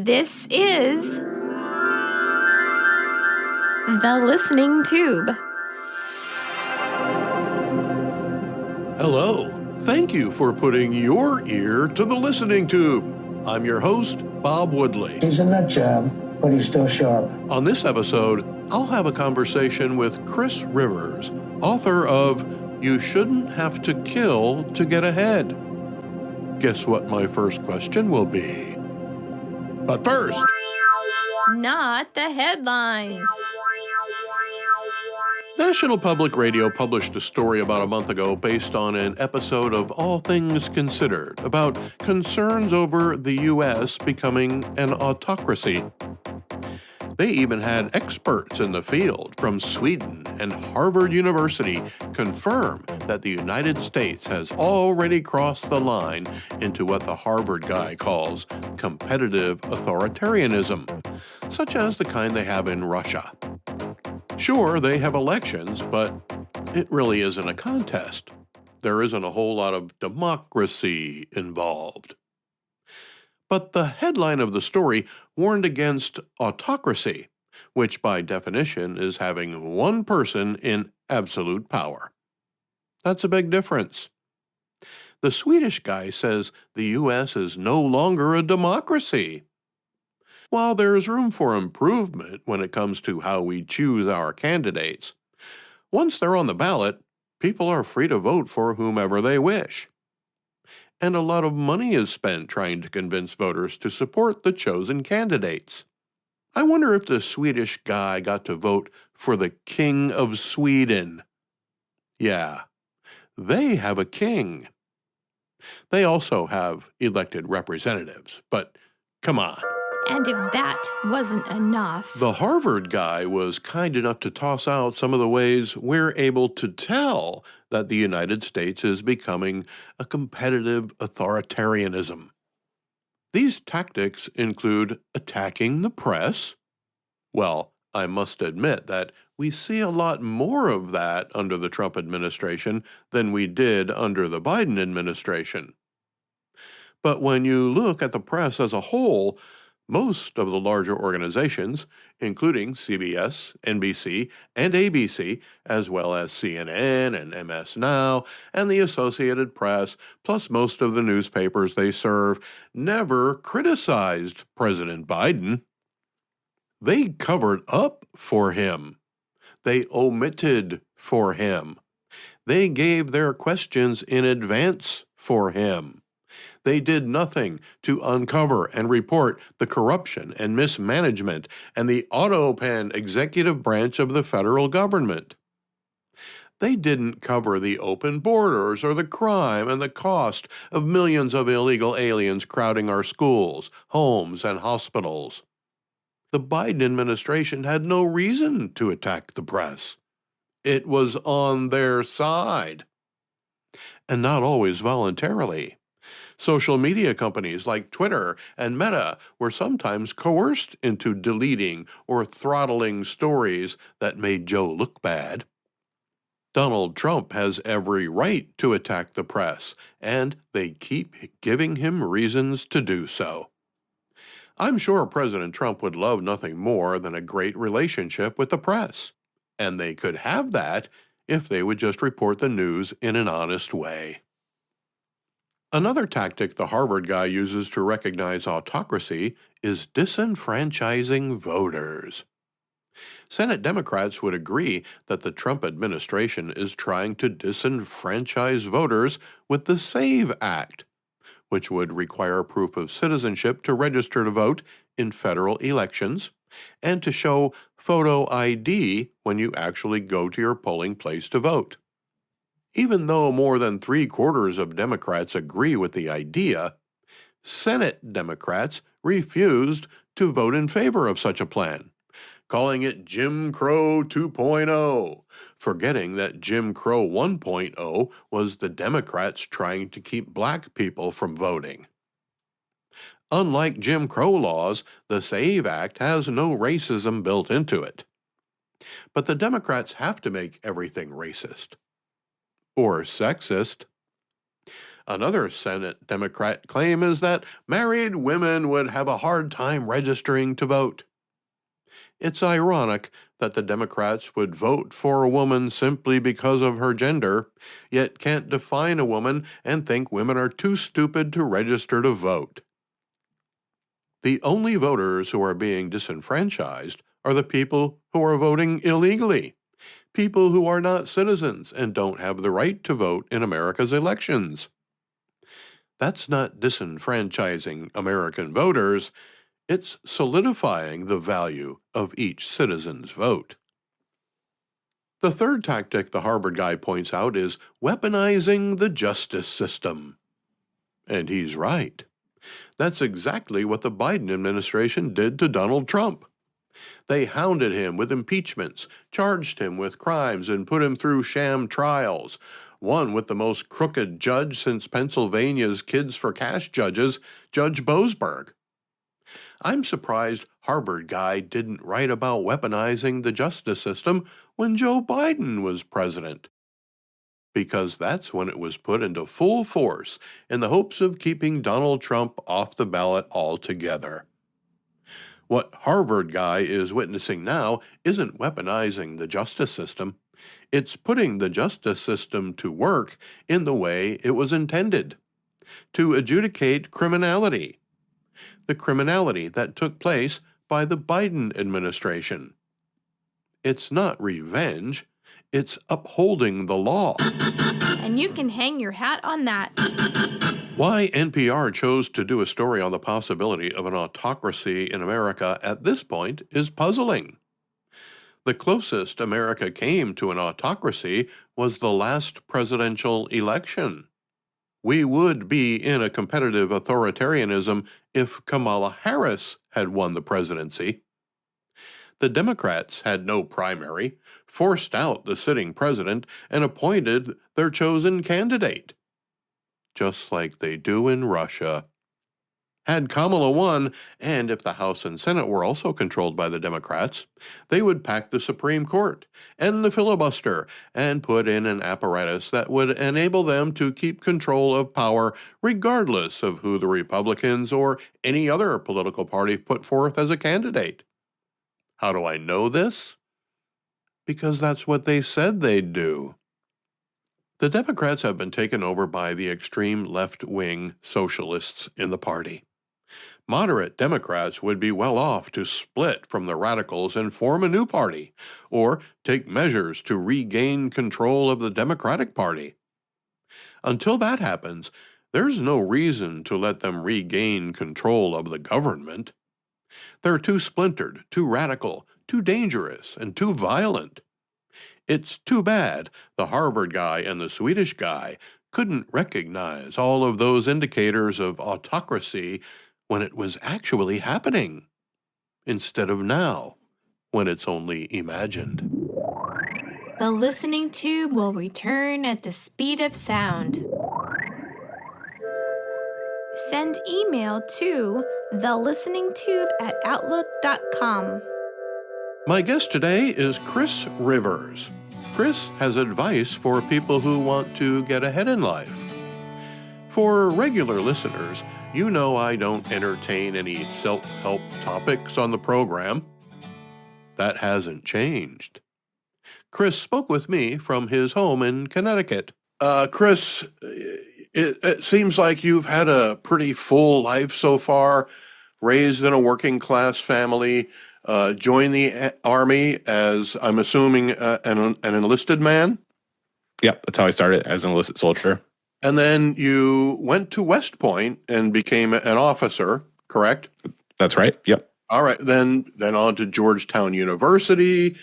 This is The Listening Tube. Hello. Thank you for putting your ear to the listening tube. I'm your host, Bob Woodley. He's a nut job, but he's still sharp. On this episode, I'll have a conversation with Chris Rivers, author of You Shouldn't Have to Kill to Get Ahead. Guess what my first question will be? But first, Not the headlines. National Public Radio published a story about a month ago based on an episode of All Things Considered about concerns over the U.S. becoming an autocracy. They even had experts in the field from Sweden and Harvard University confirm that the United States has already crossed the line into what the Harvard guy calls competitive authoritarianism, such as the kind they have in Russia. Sure, they have elections, but it really isn't a contest. There isn't a whole lot of democracy involved. But the headline of the story warned against autocracy, which by definition is having one person in absolute power. That's a big difference. The Swedish guy says the U.S. is no longer a democracy. While there is room for improvement when it comes to how we choose our candidates, once they're on the ballot, people are free to vote for whomever they wish. And a lot of money is spent trying to convince voters to support the chosen candidates. I wonder if the Swedish guy got to vote for the King of Sweden. Yeah, they have a king. They also have elected representatives, but come on. And if that wasn't enough, The Harvard guy was kind enough to toss out some of the ways we're able to tell that the United States is becoming a competitive authoritarianism. These tactics include attacking the press. Well, I must admit that we see a lot more of that under the Trump administration than we did under the Biden administration. But when you look at the press as a whole, most of the larger organizations, including CBS, NBC, and ABC, as well as CNN and MS Now, and the Associated Press, plus most of the newspapers they serve, never criticized President Biden. They covered up for him. They omitted for him. They gave their questions in advance for him. They did nothing to uncover and report the corruption and mismanagement and the auto-pen executive branch of the federal government. They didn't cover the open borders or the crime and the cost of millions of illegal aliens crowding our schools, homes, and hospitals. The Biden administration had no reason to attack the press. It was on their side. And not always voluntarily. Social media companies like Twitter and Meta were sometimes coerced into deleting or throttling stories that made Joe look bad. Donald Trump has every right to attack the press, and they keep giving him reasons to do so. I'm sure President Trump would love nothing more than a great relationship with the press, and they could have that if they would just report the news in an honest way. Another tactic the Harvard guy uses to recognize autocracy is disenfranchising voters. Senate Democrats would agree that the Trump administration is trying to disenfranchise voters with the SAVE Act, which would require proof of citizenship to register to vote in federal elections and to show photo ID when you actually go to your polling place to vote. Even though more than 3/4 of Democrats agree with the idea, Senate Democrats refused to vote in favor of such a plan, calling it Jim Crow 2.0, forgetting that Jim Crow 1.0 was the Democrats trying to keep black people from voting. Unlike Jim Crow laws, the SAVE Act has no racism built into it. But the Democrats have to make everything racist. Or sexist. Another Senate Democrat claim is that married women would have a hard time registering to vote. It's ironic that the Democrats would vote for a woman simply because of her gender, yet can't define a woman and think women are too stupid to register to vote. The only voters who are being disenfranchised are the people who are voting illegally, people who are not citizens and don't have the right to vote in America's elections. That's not disenfranchising American voters, it's solidifying the value of each citizen's vote. The third tactic the Harvard guy points out is weaponizing the justice system. And he's right. That's exactly what the Biden administration did to Donald Trump. They hounded him with impeachments, charged him with crimes, and put him through sham trials, one with the most crooked judge since Pennsylvania's Kids for Cash judges, Judge Boasberg. I'm surprised Harvard guy didn't write about weaponizing the justice system when Joe Biden was president, because that's when it was put into full force in the hopes of keeping Donald Trump off the ballot altogether. What Harvard guy is witnessing now isn't weaponizing the justice system. It's putting the justice system to work in the way it was intended, to adjudicate criminality, the criminality that took place by the Biden administration. It's not revenge, it's upholding the law. And you can hang your hat on that. Why NPR chose to do a story on the possibility of an autocracy in America at this point is puzzling. The closest America came to an autocracy was the last presidential election. We would be in a competitive authoritarianism if Kamala Harris had won the presidency. The Democrats had no primary, forced out the sitting president, and appointed their chosen candidate, just like they do in Russia. Had Kamala won, and if the House and Senate were also controlled by the Democrats, they would pack the Supreme Court, end the filibuster, and put in an apparatus that would enable them to keep control of power regardless of who the Republicans or any other political party put forth as a candidate. How do I know this? Because that's what they said they'd do. The Democrats have been taken over by the extreme left-wing socialists in the party. Moderate Democrats would be well off to split from the radicals and form a new party, or take measures to regain control of the Democratic Party. Until that happens, there's no reason to let them regain control of the government. They're too splintered, too radical, too dangerous, and too violent. It's too bad the Harvard guy and the Swedish guy couldn't recognize all of those indicators of autocracy when it was actually happening, instead of now, when it's only imagined. The listening tube will return at the speed of sound. Send email to thelisteningtube@outlook.com. My guest today is Chris Rivers. Chris has advice for people who want to get ahead in life. For regular listeners, you know I don't entertain any self-help topics on the program. That hasn't changed. Chris spoke with me from his home in Connecticut. Chris, it seems like you've had a pretty full life so far, raised in a working-class family, joined the Army as, I'm assuming, an enlisted man? Yep, that's how I started, as an enlisted soldier. And then you went to West Point and became an officer, correct? That's right, yep. All right, then on to Georgetown University.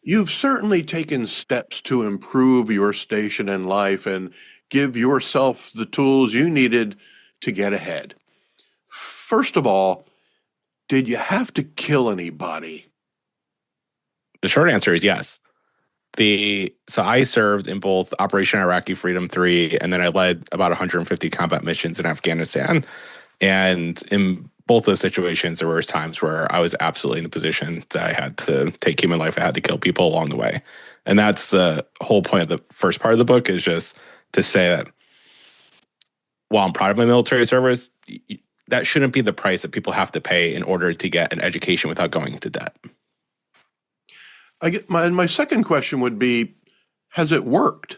You've certainly taken steps to improve your station in life and give yourself the tools you needed to get ahead. First of all, did you have to kill anybody? The short answer is yes. So I served in both Operation Iraqi Freedom 3, and then I led about 150 combat missions in Afghanistan. And in both those situations, there were times where I was absolutely in a position that I had to take human life. I had to kill people along the way. And that's the whole point of the first part of the book, is just to say that while I'm proud of my military service, that shouldn't be the price that people have to pay in order to get an education without going into debt. My second question would be, has it worked?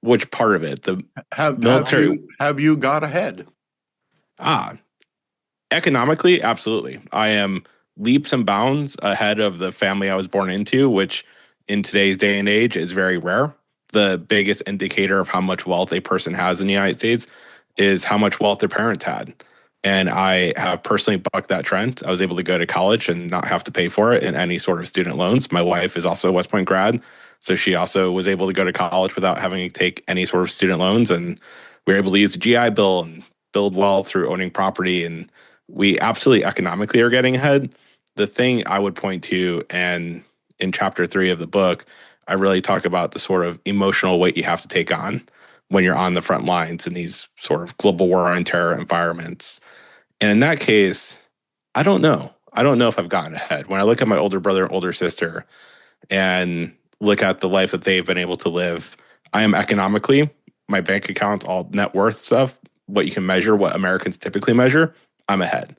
Which part of it? The Have military. have you got ahead? Economically, absolutely. I am leaps and bounds ahead of the family I was born into, which in today's day and age is very rare. The biggest indicator of how much wealth a person has in the United States is how much wealth their parents had. And I have personally bucked that trend. I was able to go to college and not have to pay for it in any sort of student loans. My wife is also a West Point grad, so she also was able to go to college without having to take any sort of student loans. And we were able to use the GI Bill and build wealth through owning property. And we absolutely economically are getting ahead. The thing I would point to, and in chapter 3 of the book, I really talk about the sort of emotional weight you have to take on when you're on the front lines in these sort of global war on terror environments. And in that case, I don't know. I don't know if I've gotten ahead. When I look at my older brother and older sister and look at the life that they've been able to live, I am economically, my bank account, all net worth stuff, what you can measure, what Americans typically measure, I'm ahead.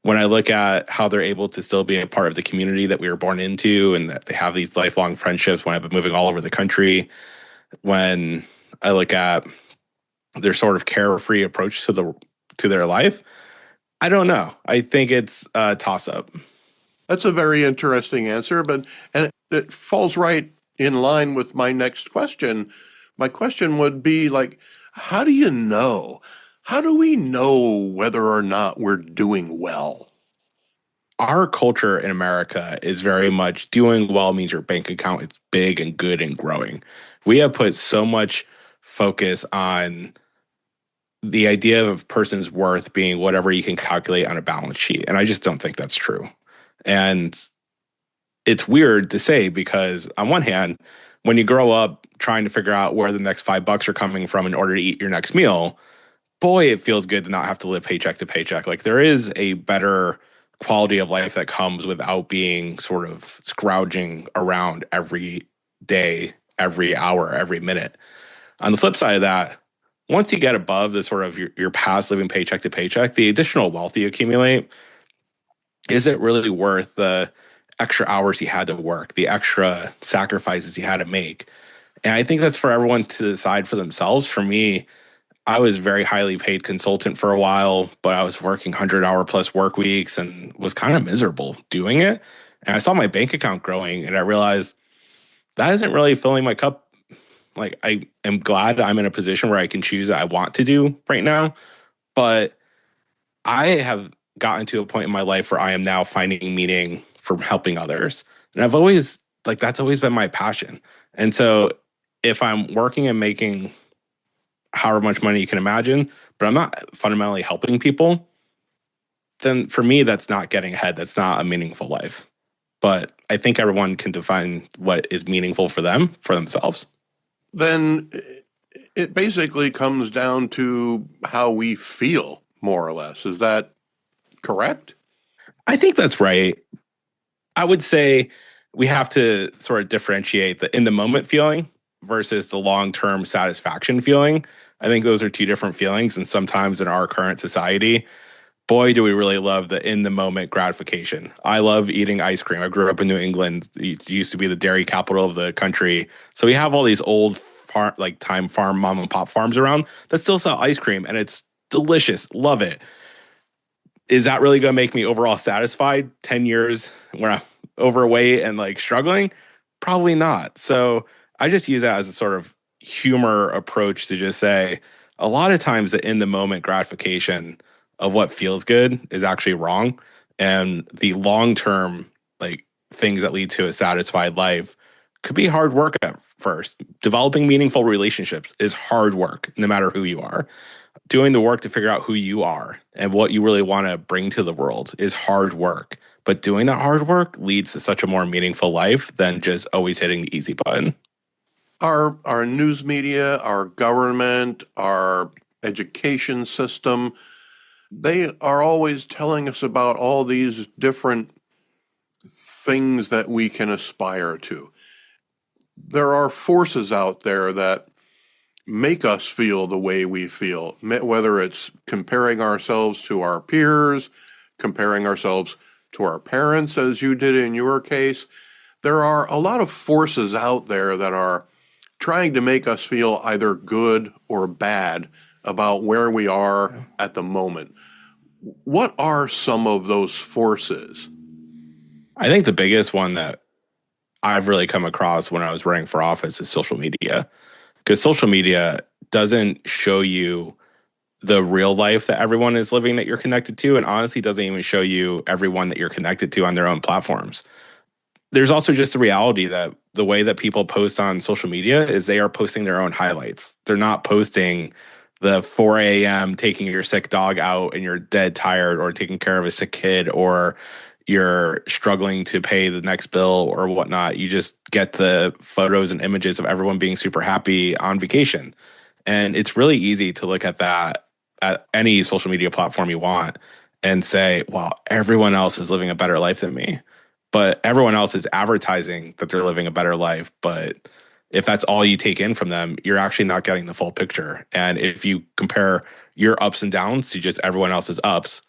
When I look at how they're able to still be a part of the community that we were born into and that they have these lifelong friendships when I've been moving all over the country, when I look at their sort of carefree approach to their life, I don't know. I think it's a toss up. That's a very interesting answer, and it falls right in line with my next question. My question would be like, how do you know? How do we know whether or not we're doing well? Our culture in America is very much doing well means your bank account is big and good and growing. We have put so much focus on the idea of a person's worth being whatever you can calculate on a balance sheet. And I just don't think that's true. And it's weird to say because on one hand, when you grow up trying to figure out where the next $5 are coming from in order to eat your next meal, boy, it feels good to not have to live paycheck to paycheck. Like there is a better quality of life that comes without being sort of scrounging around every day, every hour, every minute. On the flip side of that, once you get above the sort of your past living paycheck to paycheck, the additional wealth you accumulate, is it really worth the extra hours you had to work, the extra sacrifices you had to make? And I think that's for everyone to decide for themselves. For me, I was very highly paid consultant for a while, but I was working 100-hour plus work weeks and was kind of miserable doing it. And I saw my bank account growing and I realized that isn't really filling my cup. Like I am glad I'm in a position where I can choose what I want to do right now, but I have gotten to a point in my life where I am now finding meaning from helping others. And I've always like that's always been my passion. And so if I'm working and making however much money you can imagine, but I'm not fundamentally helping people, then for me, that's not getting ahead. That's not a meaningful life. But I think everyone can define what is meaningful for them, for themselves. Then it basically comes down to how we feel, more or less. Is that correct? I think that's right. I would say we have to sort of differentiate the in the moment feeling versus the long term satisfaction feeling. I think those are two different feelings. And sometimes in our current society, boy, do we really love the in the moment gratification. I love eating ice cream. I grew up in New England. It used to be the dairy capital of the country. So we have all these old like time farm mom and pop farms around that still sell ice cream and it's delicious. Love it. Is that really going to make me overall satisfied 10 years when I'm overweight and like struggling? Probably not. So I just use that as a sort of humor approach to just say a lot of times the in the moment gratification of what feels good is actually wrong. And the long term, like things that lead to a satisfied life could be hard work at first. Developing meaningful relationships is hard work, no matter who you are. Doing the work to figure out who you are and what you really want to bring to the world is hard work. But doing that hard work leads to such a more meaningful life than just always hitting the easy button. Our news media, our government, our education system, they are always telling us about all these different things that we can aspire to. There are forces out there that make us feel the way we feel, whether it's comparing ourselves to our peers, comparing ourselves to our parents, as you did in your case. There are a lot of forces out there that are trying to make us feel either good or bad about where we are at the moment. What are some of those forces? I think the biggest one that I've really come across when I was running for office is social media. Because social media doesn't show you the real life that everyone is living that you're connected to, and honestly doesn't even show you everyone that you're connected to on their own platforms. There's also just the reality that the way that people post on social media is they are posting their own highlights. They're not posting the 4 a.m. taking your sick dog out and you're dead tired, or taking care of a sick kid, or you're struggling to pay the next bill or whatnot. You just get the photos and images of everyone being super happy on vacation. And it's really easy to look at that at any social media platform you want and say, wow, everyone else is living a better life than me. But everyone else is advertising that they're living a better life. But if that's all you take in from them, you're actually not getting the full picture. And if you compare your ups and downs to just everyone else's ups,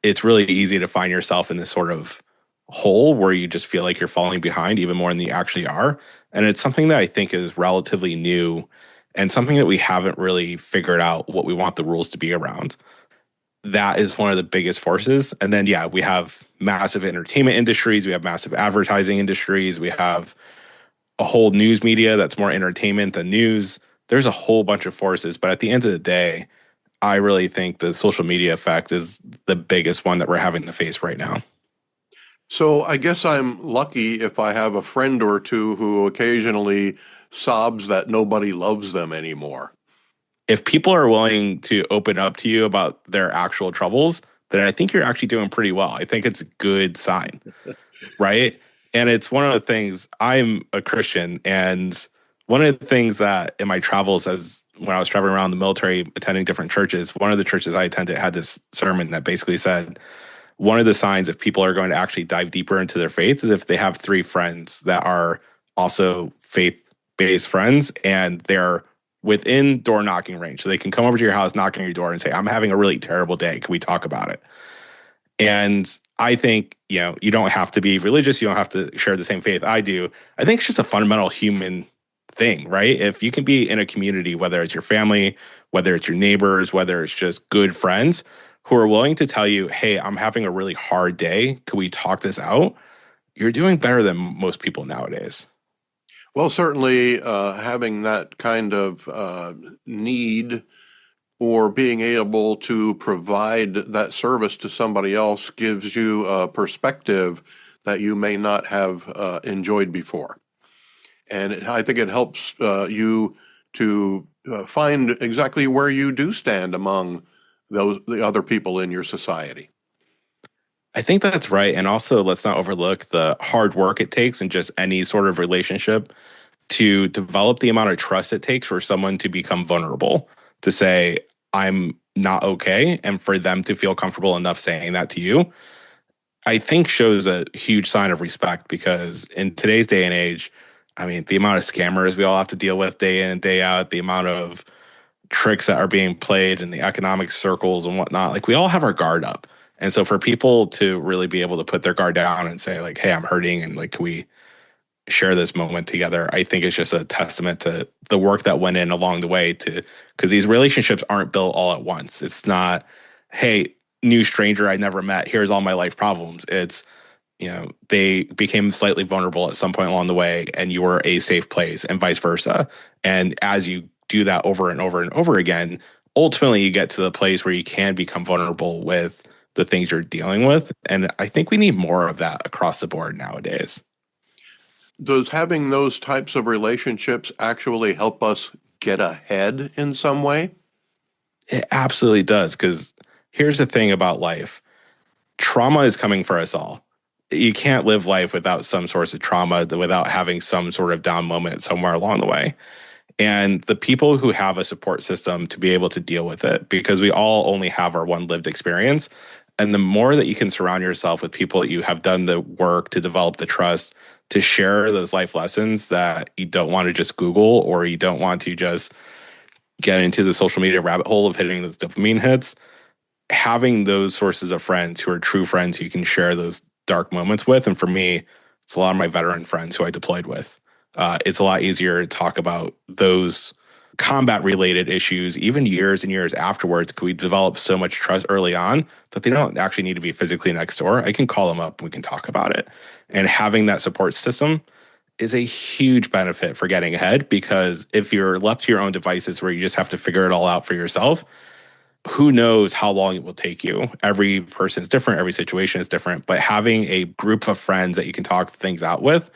it's really easy to find yourself in this sort of hole where you just feel like you're falling behind even more than you actually are. And it's something that I think is relatively new and something that we haven't really figured out what we want the rules to be around. That is one of the biggest forces. And then, yeah, we have massive entertainment industries, we have massive advertising industries, we have a whole news media that's more entertainment than news. There's a whole bunch of forces. But at the end of the day, I really think the social media effect is the biggest one that we're having to face right now. So I guess I'm lucky if I have a friend or two who occasionally sobs that nobody loves them anymore. If people are willing to open up to you about their actual troubles, then I think you're actually doing pretty well. I think it's a good sign, right? And it's one of the things, I'm a Christian, and one of the things that in my travels, as when I was traveling around the military, attending different churches, one of the churches I attended had this sermon that basically said, one of the signs if people are going to actually dive deeper into their faith is if they have 3 friends that are also faith-based friends and they're within door knocking range. So they can come over to your house, knock on your door and say, I'm having a really terrible day. Can we talk about it? And I think, you don't have to be religious. You don't have to share the same faith I do. I think it's just a fundamental human thing, right? If you can be in a community, whether it's your family, whether it's your neighbors, whether it's just good friends who are willing to tell you, hey, I'm having a really hard day. Can we talk this out? You're doing better than most people nowadays. Well, certainly having that kind of need or being able to provide that service to somebody else gives you a perspective that you may not have enjoyed before. And I think it helps you to find exactly where you do stand among the other people in your society. I think that's right. And also, let's not overlook the hard work it takes in just any sort of relationship to develop the amount of trust it takes for someone to become vulnerable, to say, I'm not okay. And for them to feel comfortable enough saying that to you, I think shows a huge sign of respect, because in today's day and age, I mean, the amount of scammers we all have to deal with day in and day out, the amount of tricks that are being played in the economic circles and whatnot, like we all have our guard up. And so for people to really be able to put their guard down and say like, hey, I'm hurting, and like, can we share this moment together? I think it's just a testament to the work that went in along the way, to, because these relationships aren't built all at once. It's not, hey, new stranger I never met, here's all my life problems. It's, they became slightly vulnerable at some point along the way and you were a safe place, and vice versa. And as you do that over and over and over again, ultimately you get to the place where you can become vulnerable with the things you're dealing with. And I think we need more of that across the board nowadays. Does having those types of relationships actually help us get ahead in some way? It absolutely does. Because here's the thing about life. Trauma is coming for us all. You can't live life without some source of trauma, without having some sort of down moment somewhere along the way. And the people who have a support system to be able to deal with it, because we all only have our one lived experience. And the more that you can surround yourself with people that you have done the work to develop the trust to share those life lessons that you don't want to just Google, or you don't want to just get into the social media rabbit hole of hitting those dopamine hits, having those sources of friends who are true friends who you can share those dark moments with. And for me, it's a lot of my veteran friends who I deployed with. It's a lot easier to talk about those combat related issues, even years and years afterwards. We develop so much trust early on that they don't actually need to be physically next door. I can call them up and we can talk about it. And having that support system is a huge benefit for getting ahead, because if you're left to your own devices where you just have to figure it all out for yourself, who knows how long it will take you. Every person is different, every situation is different, but having a group of friends that you can talk things out with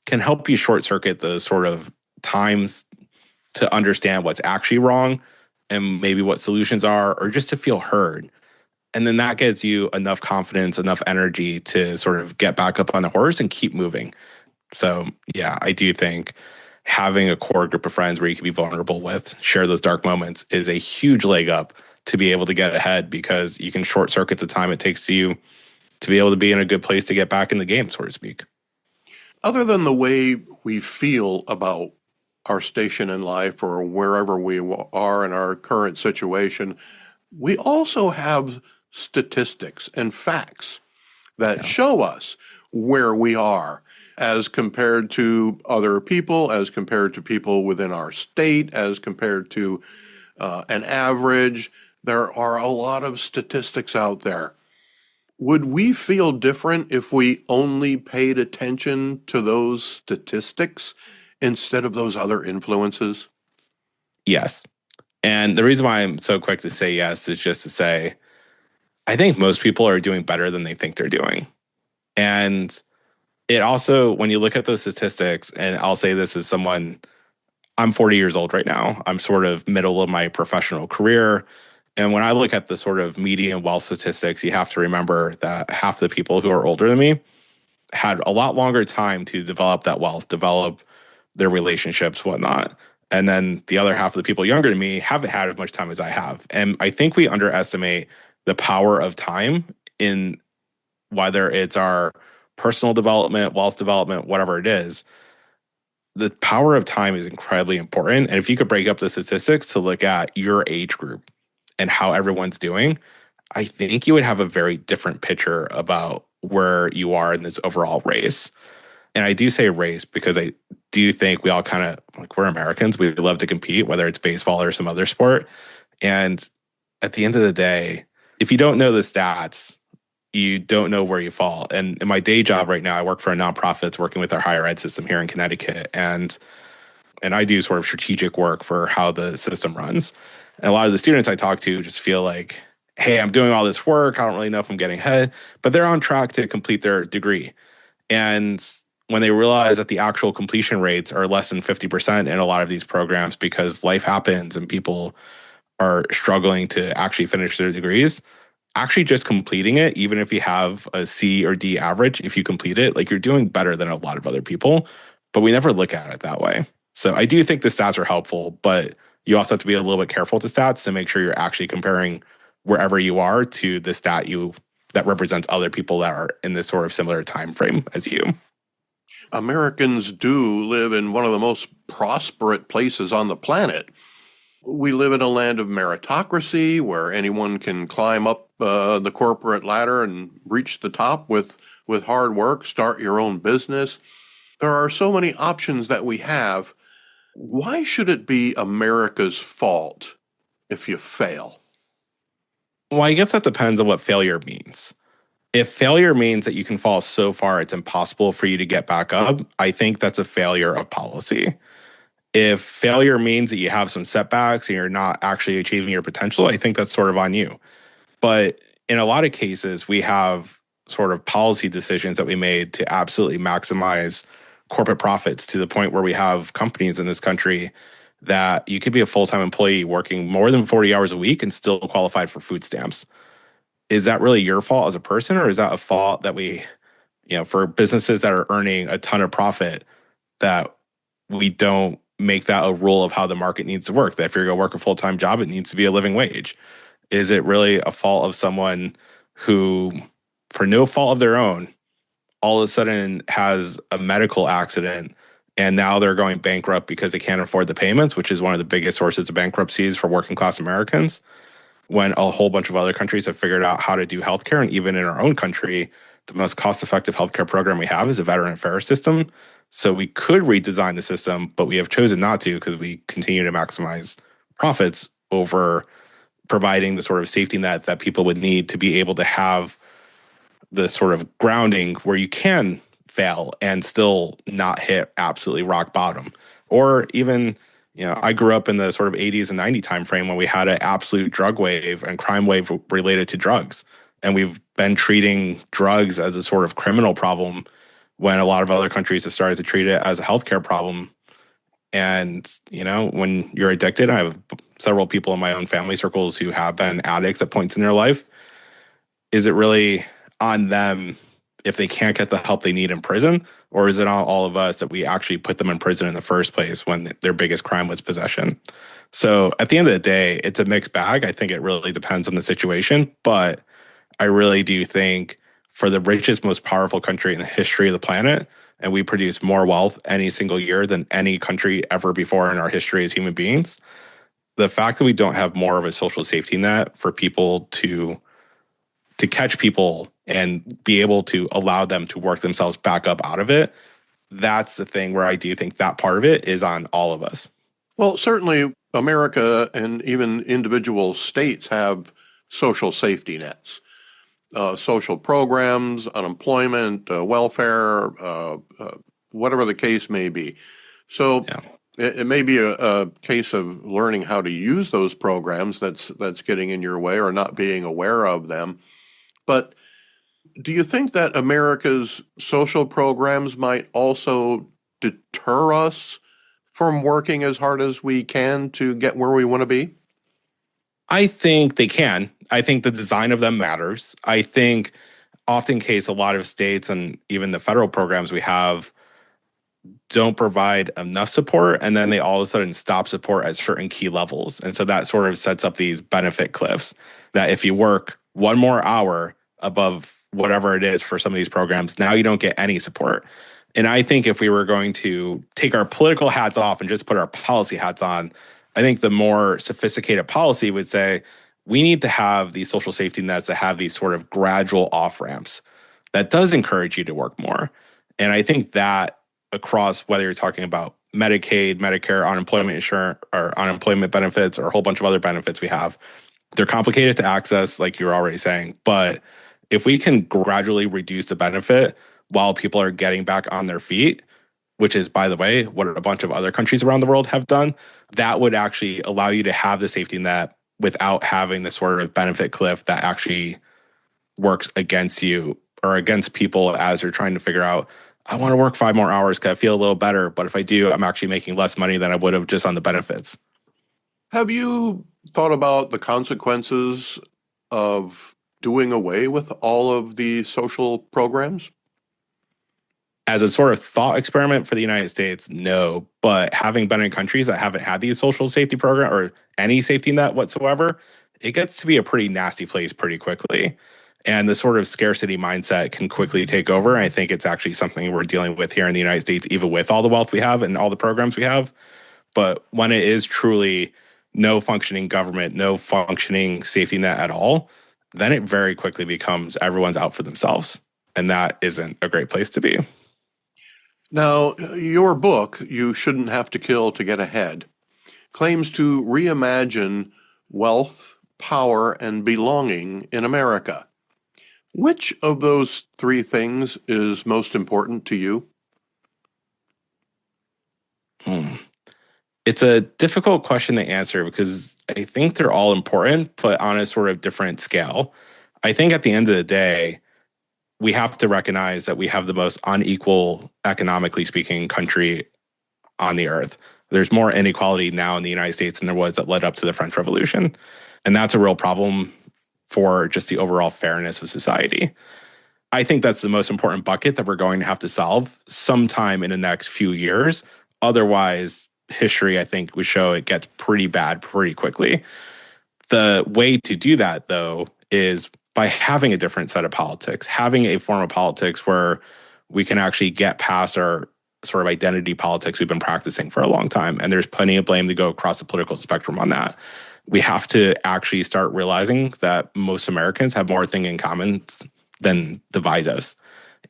can help you short circuit those sort of times to understand what's actually wrong and maybe what solutions are, or just to feel heard. And then that gives you enough confidence, enough energy to sort of get back up on the horse and keep moving. So yeah, I do think having a core group of friends where you can be vulnerable with, share those dark moments, is a huge leg up to be able to get ahead, because you can short circuit the time it takes you to be able to be in a good place to get back in the game, so to speak. Other than the way we feel about our station in life or wherever we are in our current situation, we also have statistics and facts that show us where we are as compared to other people, as compared to people within our state, as compared to an average. There are a lot of statistics out there. Would we feel different if we only paid attention to those statistics instead of those other influences? Yes. And the reason why I'm so quick to say yes is just to say, I think most people are doing better than they think they're doing. And it also, when you look at those statistics, and I'll say this as someone, I'm 40 years old right now. I'm sort of middle of my professional career. And when I look at the sort of median wealth statistics, you have to remember that half the people who are older than me had a lot longer time to develop that wealth, develop their relationships, whatnot. And then the other half of the people younger than me haven't had as much time as I have. And I think we underestimate the power of time in whether it's our personal development, wealth development, whatever it is. The power of time is incredibly important. And if you could break up the statistics to look at your age group and how everyone's doing, I think you would have a very different picture about where you are in this overall race. And I do say race because I do think we all kind of, like, we're Americans, we love to compete, whether it's baseball or some other sport. And at the end of the day, if you don't know the stats, you don't know where you fall. And in my day job right now, I work for a nonprofit that's working with our higher ed system here in Connecticut. And I do sort of strategic work for how the system runs. And a lot of the students I talk to just feel like, hey, I'm doing all this work. I don't really know if I'm getting ahead, but they're on track to complete their degree. And when they realize that the actual completion rates are less than 50% in a lot of these programs because life happens and people are struggling to actually finish their degrees, actually just completing it, even if you have a C or D average, if you complete it, like, you're doing better than a lot of other people. But we never look at it that way. So I do think the stats are helpful, but you also have to be a little bit careful with the stats to make sure you're actually comparing wherever you are to the stat that represents other people that are in this sort of similar time frame as you. Americans do live in one of the most prosperous places on the planet. We live in a land of meritocracy where anyone can climb up the corporate ladder and reach the top with hard work, start your own business. There are so many options that we have. Why should it be America's fault if you fail? Well, I guess that depends on what failure means. If failure means that you can fall so far it's impossible for you to get back up, I think that's a failure of policy. If failure means that you have some setbacks and you're not actually achieving your potential, I think that's sort of on you. But in a lot of cases, we have sort of policy decisions that we made to absolutely maximize corporate profits to the point where we have companies in this country that you could be a full-time employee working more than 40 hours a week and still qualified for food stamps. Is that really your fault as a person, or is that a fault that for businesses that are earning a ton of profit, that we don't make that a rule of how the market needs to work? That if you're going to work a full-time job, it needs to be a living wage. Is it really a fault of someone who, for no fault of their own, all of a sudden has a medical accident And now they're going bankrupt because they can't afford the payments, which is one of the biggest sources of bankruptcies for working class Americans, when a whole bunch of other countries have figured out how to do healthcare. And even in our own country, the most cost-effective healthcare program we have is a veteran affairs system. So we could redesign the system, but we have chosen not to because we continue to maximize profits over providing the sort of safety net that people would need to be able to have the sort of grounding where you can fail and still not hit absolutely rock bottom. Or even, I grew up in the sort of 80s and 90s timeframe when we had an absolute drug wave and crime wave related to drugs. And we've been treating drugs as a sort of criminal problem when a lot of other countries have started to treat it as a healthcare problem. And, when you're addicted, I have several people in my own family circles who have been addicts at points in their life. Is it really on them if they can't get the help they need in prison? Or is it on all of us that we actually put them in prison in the first place when their biggest crime was possession? So at the end of the day, it's a mixed bag. I think it really depends on the situation. But I really do think for the richest, most powerful country in the history of the planet, and we produce more wealth any single year than any country ever before in our history as human beings, the fact that we don't have more of a social safety net for people to catch people and be able to allow them to work themselves back up out of it, that's the thing where I do think that part of it is on all of us. Well, certainly America and even individual states have social safety nets, social programs, unemployment, welfare, whatever the case may be. So it may be a case of learning how to use those programs that's getting in your way or not being aware of them. But do you think that America's social programs might also deter us from working as hard as we can to get where we want to be? I think they can. I think the design of them matters. I think often case a lot of states and even the federal programs we have don't provide enough support, and then they all of a sudden stop support at certain key levels. And so that sort of sets up these benefit cliffs that if you work one more hour above whatever it is for some of these programs, now you don't get any support. And I think if we were going to take our political hats off and just put our policy hats on, I think the more sophisticated policy would say we need to have these social safety nets that have these sort of gradual off ramps that does encourage you to work more. And I think that across whether you're talking about Medicaid, Medicare, unemployment insurance, or unemployment benefits, or a whole bunch of other benefits we have, they're complicated to access, like you were already saying. But if we can gradually reduce the benefit while people are getting back on their feet, which is, by the way, what a bunch of other countries around the world have done, that would actually allow you to have the safety net without having the sort of benefit cliff that actually works against you or against people as they're trying to figure out, I want to work 5 more hours because I feel a little better. But if I do, I'm actually making less money than I would have just on the benefits. Have you thought about the consequences of doing away with all of the social programs? As a sort of thought experiment for the United States, no. But having been in countries that haven't had these social safety program or any safety net whatsoever, it gets to be a pretty nasty place pretty quickly. And the sort of scarcity mindset can quickly take over. I think it's actually something we're dealing with here in the United States, even with all the wealth we have and all the programs we have. But when it is truly no functioning government, no functioning safety net at all, then it very quickly becomes everyone's out for themselves. And that isn't a great place to be. Now, your book, You Shouldn't Have to Kill to Get Ahead, claims to reimagine wealth, power, and belonging in America. Which of those three things is most important to you? It's a difficult question to answer because I think they're all important, but on a sort of different scale. I think at the end of the day, we have to recognize that we have the most unequal, economically speaking, country on the earth. There's more inequality now in the United States than there was that led up to the French Revolution. And that's a real problem for just the overall fairness of society. I think that's the most important bucket that we're going to have to solve sometime in the next few years. Otherwise, history, I think, would show it gets pretty bad pretty quickly. The way to do that, though, is by having a different set of politics, having a form of politics where we can actually get past our sort of identity politics we've been practicing for a long time. And there's plenty of blame to go across the political spectrum on that. We have to actually start realizing that most Americans have more things in common than divide us.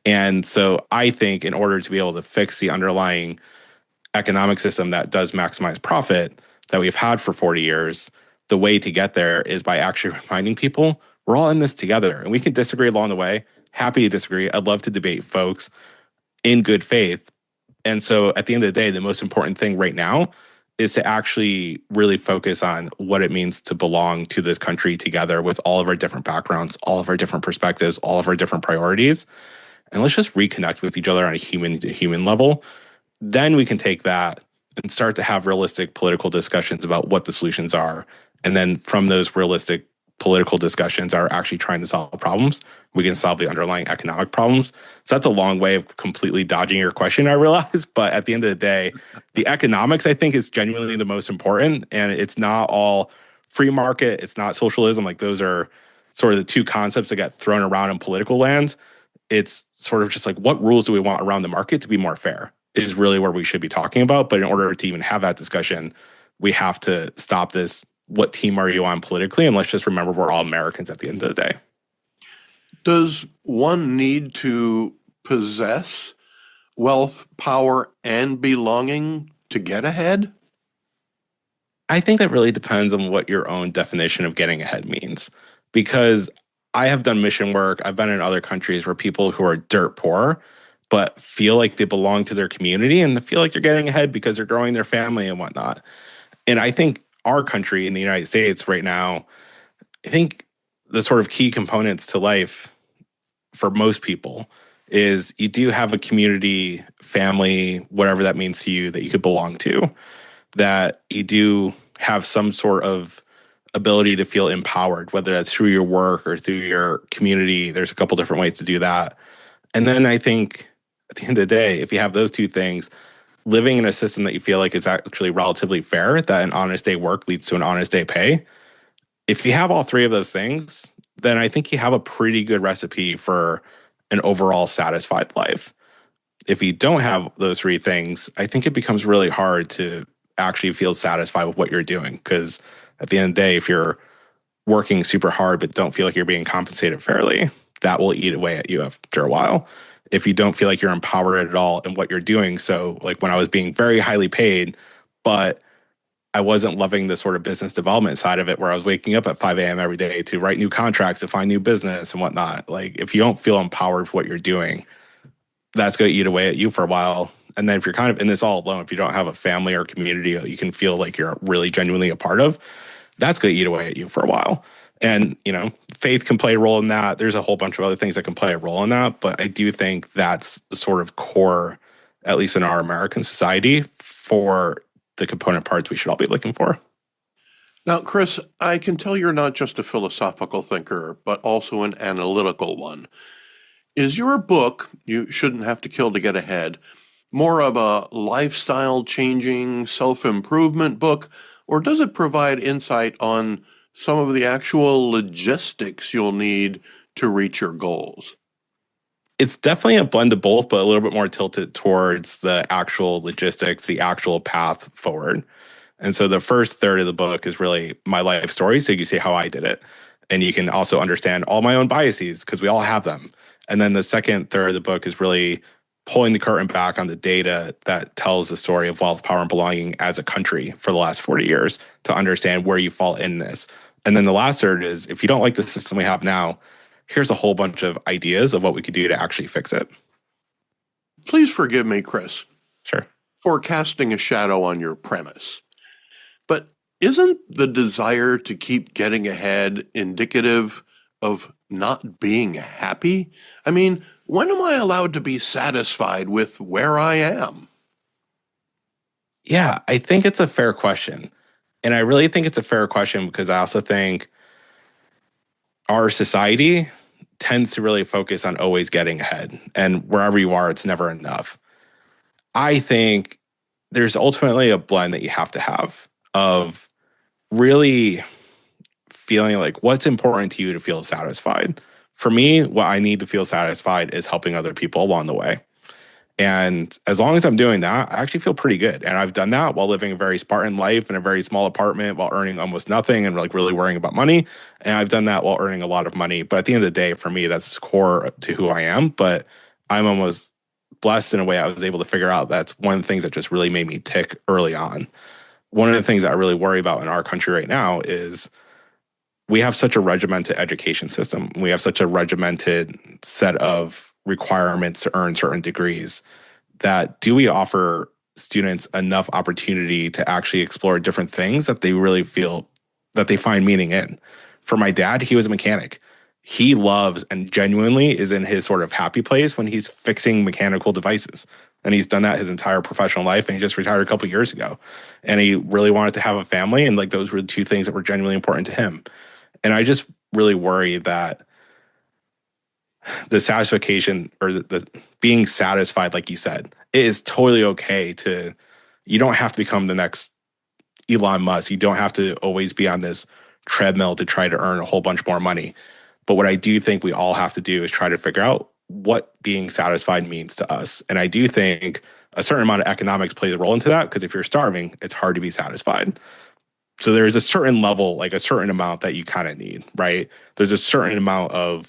And so I think in order to be able to fix the underlying economic system that does maximize profit that we've had for 40 years, the way to get there is by actually reminding people we're all in this together and we can disagree along the way. Happy to disagree. I'd love to debate folks in good faith. And so at the end of the day, the most important thing right now is to actually really focus on what it means to belong to this country together with all of our different backgrounds, all of our different perspectives, all of our different priorities. And let's just reconnect with each other on a human to human level. Then we can take that and start to have realistic political discussions about what the solutions are. And then from those realistic political discussions are actually trying to solve problems, we can solve the underlying economic problems. So that's a long way of completely dodging your question, I realize. But at the end of the day, the economics, I think, is genuinely the most important. And it's not all free market. It's not socialism. Like those are sort of the two concepts that get thrown around in political land. It's sort of just like, what rules do we want around the market to be more fair is really where we should be talking about. But in order to even have that discussion, we have to stop this. What team are you on politically? And let's just remember we're all Americans at the end of the day. Does one need to possess wealth, power, and belonging to get ahead? I think that really depends on what your own definition of getting ahead means. Because I have done mission work. I've been in other countries where people who are dirt poor but feel like they belong to their community and they feel like they're getting ahead because they're growing their family and whatnot. And I think our country in the United States right now, I think the sort of key components to life for most people is you do have a community, family, whatever that means to you, that you could belong to, that you do have some sort of ability to feel empowered, whether that's through your work or through your community. There's a couple different ways to do that. And then I think at the end of the day, if you have those two things, living in a system that you feel like is actually relatively fair, that an honest day work leads to an honest day pay. If you have all three of those things, then I think you have a pretty good recipe for an overall satisfied life. If you don't have those three things, I think it becomes really hard to actually feel satisfied with what you're doing. Because at the end of the day, if you're working super hard but don't feel like you're being compensated fairly, that will eat away at you after a while. If you don't feel like you're empowered at all in what you're doing. So like when I was being very highly paid, but I wasn't loving the sort of business development side of it where I was waking up at 5 a.m. every day to write new contracts, to find new business and whatnot. Like if you don't feel empowered for what you're doing, that's going to eat away at you for a while. And then if you're kind of in this all alone, if you don't have a family or community that you can feel like you're really genuinely a part of, that's going to eat away at you for a while. And, you know, faith can play a role in that. There's a whole bunch of other things that can play a role in that. But I do think that's the sort of core, at least in our American society, for the component parts we should all be looking for. Now, Chris, I can tell you're not just a philosophical thinker, but also an analytical one. Is your book, You Shouldn't Have to Kill to Get Ahead, more of a lifestyle-changing, self-improvement book, or does it provide insight on some of the actual logistics you'll need to reach your goals? It's definitely a blend of both, but a little bit more tilted towards the actual logistics, the actual path forward. And so the first third of the book is really my life story. So you can see how I did it. And you can also understand all my own biases because we all have them. And then the second third of the book is really pulling the curtain back on the data that tells the story of wealth, power, and belonging as a country for the last 40 years to understand where you fall in this. And then the last third is, if you don't like the system we have now, here's a whole bunch of ideas of what we could do to actually fix it. Please forgive me, Chris, Sure. for casting a shadow on your premise. But isn't the desire to keep getting ahead indicative of not being happy? I mean, when am I allowed to be satisfied with where I am? Yeah, I think it's a fair question. And I really think it's a fair question because I also think our society tends to really focus on always getting ahead. And wherever you are, it's never enough. I think there's ultimately a blend that you have to have of really feeling like what's important to you to feel satisfied. For me, what I need to feel satisfied is helping other people along the way. And as long as I'm doing that, I actually feel pretty good. And I've done that while living a very Spartan life in a very small apartment while earning almost nothing and like really worrying about money. And I've done that while earning a lot of money. But at the end of the day, for me, that's core to who I am. But I'm almost blessed in a way I was able to figure out that's one of the things that just really made me tick early on. One of the things that I really worry about in our country right now is we have such a regimented education system. We have such a regimented set of requirements to earn certain degrees that do we offer students enough opportunity to actually explore different things that they really feel that they find meaning in? For my dad, he was a mechanic. He loves and genuinely is in his sort of happy place when he's fixing mechanical devices. And he's done that his entire professional life. And he just retired a couple years ago. And he really wanted to have a family. And like those were the two things that were genuinely important to him. And I just really worry that the satisfaction or the being satisfied, like you said, it is totally okay to, you don't have to become the next Elon Musk. You don't have to always be on this treadmill to try to earn a whole bunch more money. But what I do think we all have to do is try to figure out what being satisfied means to us. And I do think a certain amount of economics plays a role into that, because if you're starving, it's hard to be satisfied. So there's a certain level, like a certain amount that you kind of need, right? There's a certain amount of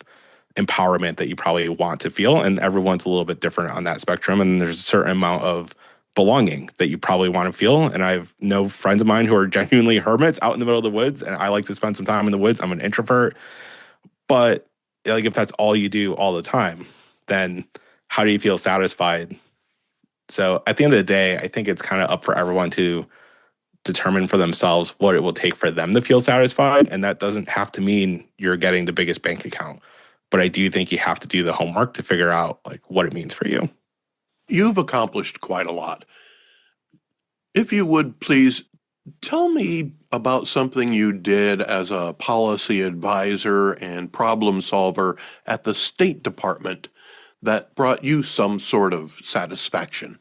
empowerment that you probably want to feel, and everyone's a little bit different on that spectrum. And there's a certain amount of belonging that you probably want to feel. And I've no friends of mine who are genuinely hermits out in the middle of the woods, and I like to spend some time in the woods. I'm an introvert. But like if that's all you do all the time, then how do you feel satisfied? So at the end of the day, I think it's kind of up for everyone to determine for themselves what it will take for them to feel satisfied. And that doesn't have to mean you're getting the biggest bank account. But I do think you have to do the homework to figure out like what it means for you. You've accomplished quite a lot. If you would please tell me about something you did as a policy advisor and problem solver at the State Department that brought you some sort of satisfaction.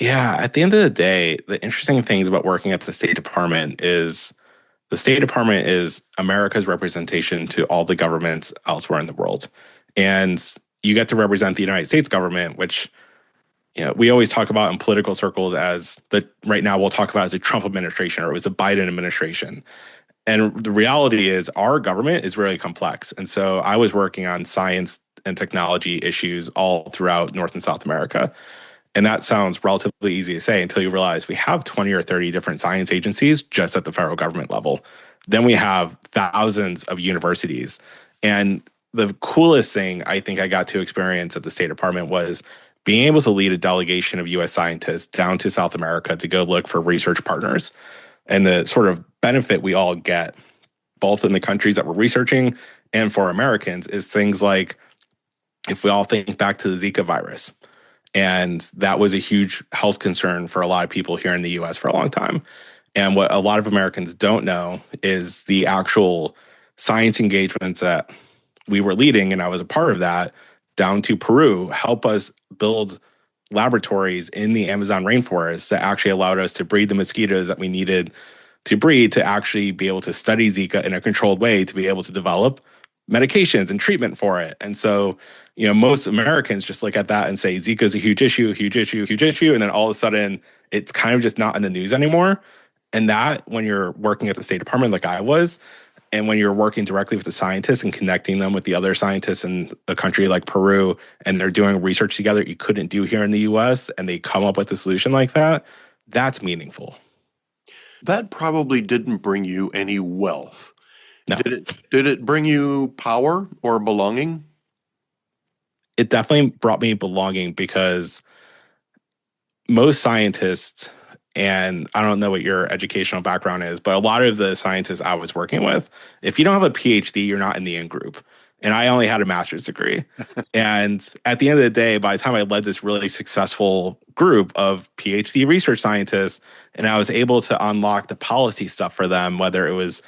Yeah, at the end of the day, the interesting things about working at the State Department is the State Department is America's representation to all the governments elsewhere in the world. And you get to represent the United States government, which we always talk about in political circles as right now we'll talk about as a Trump administration or it was a Biden administration. And the reality is our government is really complex. And so I was working on science and technology issues all throughout North and South America. And that sounds relatively easy to say until you realize we have 20 or 30 different science agencies just at the federal government level. Then we have thousands of universities. And the coolest thing I think I got to experience at the State Department was being able to lead a delegation of US scientists down to South America to go look for research partners. And the sort of benefit we all get, both in the countries that we're researching and for Americans, is things like if we all think back to the Zika virus. And that was a huge health concern for a lot of people here in the US for a long time. And what a lot of Americans don't know is the actual science engagements that we were leading, and I was a part of that, down to Peru, help us build laboratories in the Amazon rainforest that actually allowed us to breed the mosquitoes that we needed to breed to actually be able to study Zika in a controlled way to be able to develop medications and treatment for it. And so, most Americans just look at that and say Zika is a huge issue, huge issue, huge issue. And then all of a sudden it's kind of just not in the news anymore. And that when you're working at the State Department like I was, and when you're working directly with the scientists and connecting them with the other scientists in a country like Peru, and they're doing research together you couldn't do here in the US, and they come up with a solution like that, that's meaningful. That probably didn't bring you any wealth. No. Did it bring you power or belonging? It definitely brought me belonging, because most scientists, and I don't know what your educational background is, but a lot of the scientists I was working with, if you don't have a PhD, you're not in the in group. And I only had a master's degree. And at the end of the day, by the time I led this really successful group of PhD research scientists, and I was able to unlock the policy stuff for them, whether it was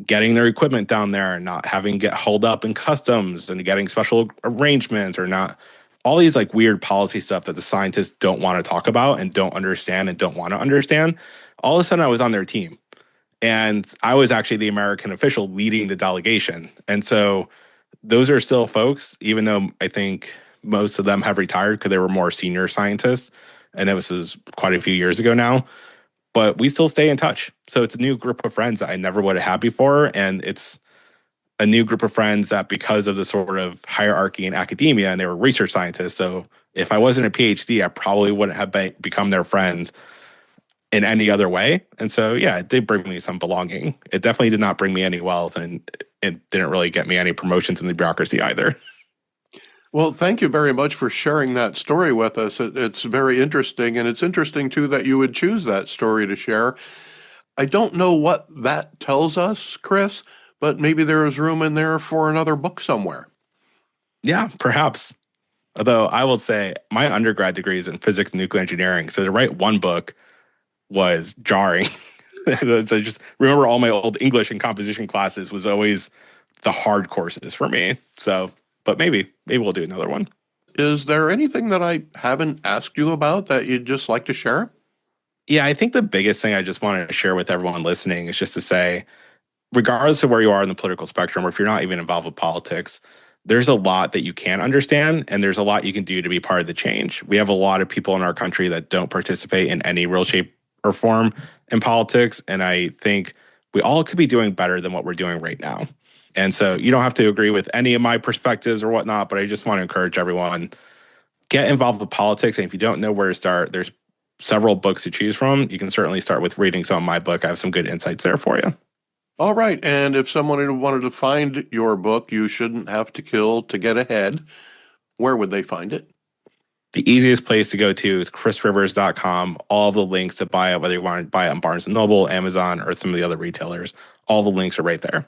getting their equipment down there and not having get held up in customs and getting special arrangements or not, all these like weird policy stuff that the scientists don't want to talk about and don't understand and don't want to understand. All of a sudden I was on their team, and I was actually the American official leading the delegation. And so those are still folks, even though I think most of them have retired because they were more senior scientists. And that was quite a few years ago now. But we still stay in touch. So it's a new group of friends that I never would have had before. And it's a new group of friends that because of the sort of hierarchy in academia, and they were research scientists. So if I wasn't a PhD, I probably wouldn't have become their friend in any other way. And so, yeah, it did bring me some belonging. It definitely did not bring me any wealth, and it didn't really get me any promotions in the bureaucracy either. Well, thank you very much for sharing that story with us. It's very interesting, and it's interesting, too, that you would choose that story to share. I don't know what that tells us, Chris, but maybe there is room in there for another book somewhere. Yeah, perhaps. Although I will say my undergrad degree is in physics and nuclear engineering, so to write one book was jarring. So just remember all my old English and composition classes was always the hard courses for me. So, but maybe we'll do another one. Is there anything that I haven't asked you about that you'd just like to share? Yeah, I think the biggest thing I just wanted to share with everyone listening is just to say, regardless of where you are in the political spectrum, or if you're not even involved with politics, there's a lot that you can understand, and there's a lot you can do to be part of the change. We have a lot of people in our country that don't participate in any real shape or form in politics, and I think we all could be doing better than what we're doing right now. And so you don't have to agree with any of my perspectives or whatnot, but I just want to encourage everyone, get involved with politics. And if you don't know where to start, there's several books to choose from. You can certainly start with reading some of my book. I have some good insights there for you. All right. And if someone wanted to find your book, You Shouldn't Have to Kill to Get Ahead, where would they find it? The easiest place to go to is chrisrivers.com. All of the links to buy it, whether you want to buy it on Barnes & Noble, Amazon, or some of the other retailers, all the links are right there.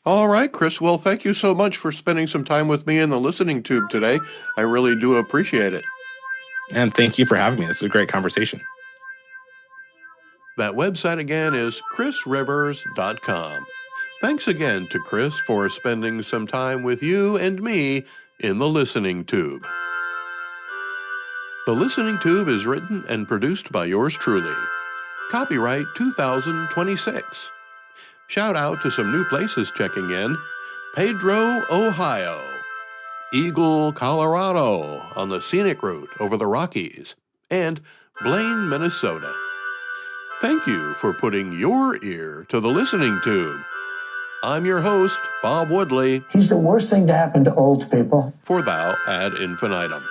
All right, Chris. Well, thank you so much for spending some time with me in the listening tube today. I really do appreciate it. And thank you for having me. This is a great conversation. That website again is chrisrivers.com. Thanks again to Chris for spending some time with you and me in the listening tube. The Listening Tube is written and produced by yours truly. Copyright 2026. Shout out to some new places checking in: Pedro, Ohio; Eagle, Colorado, on the scenic route over the Rockies; and Blaine, Minnesota. Thank you for putting your ear to the Listening Tube. I'm your host, Bob Woodley. He's the worst thing to happen to old people. For Thou ad infinitum.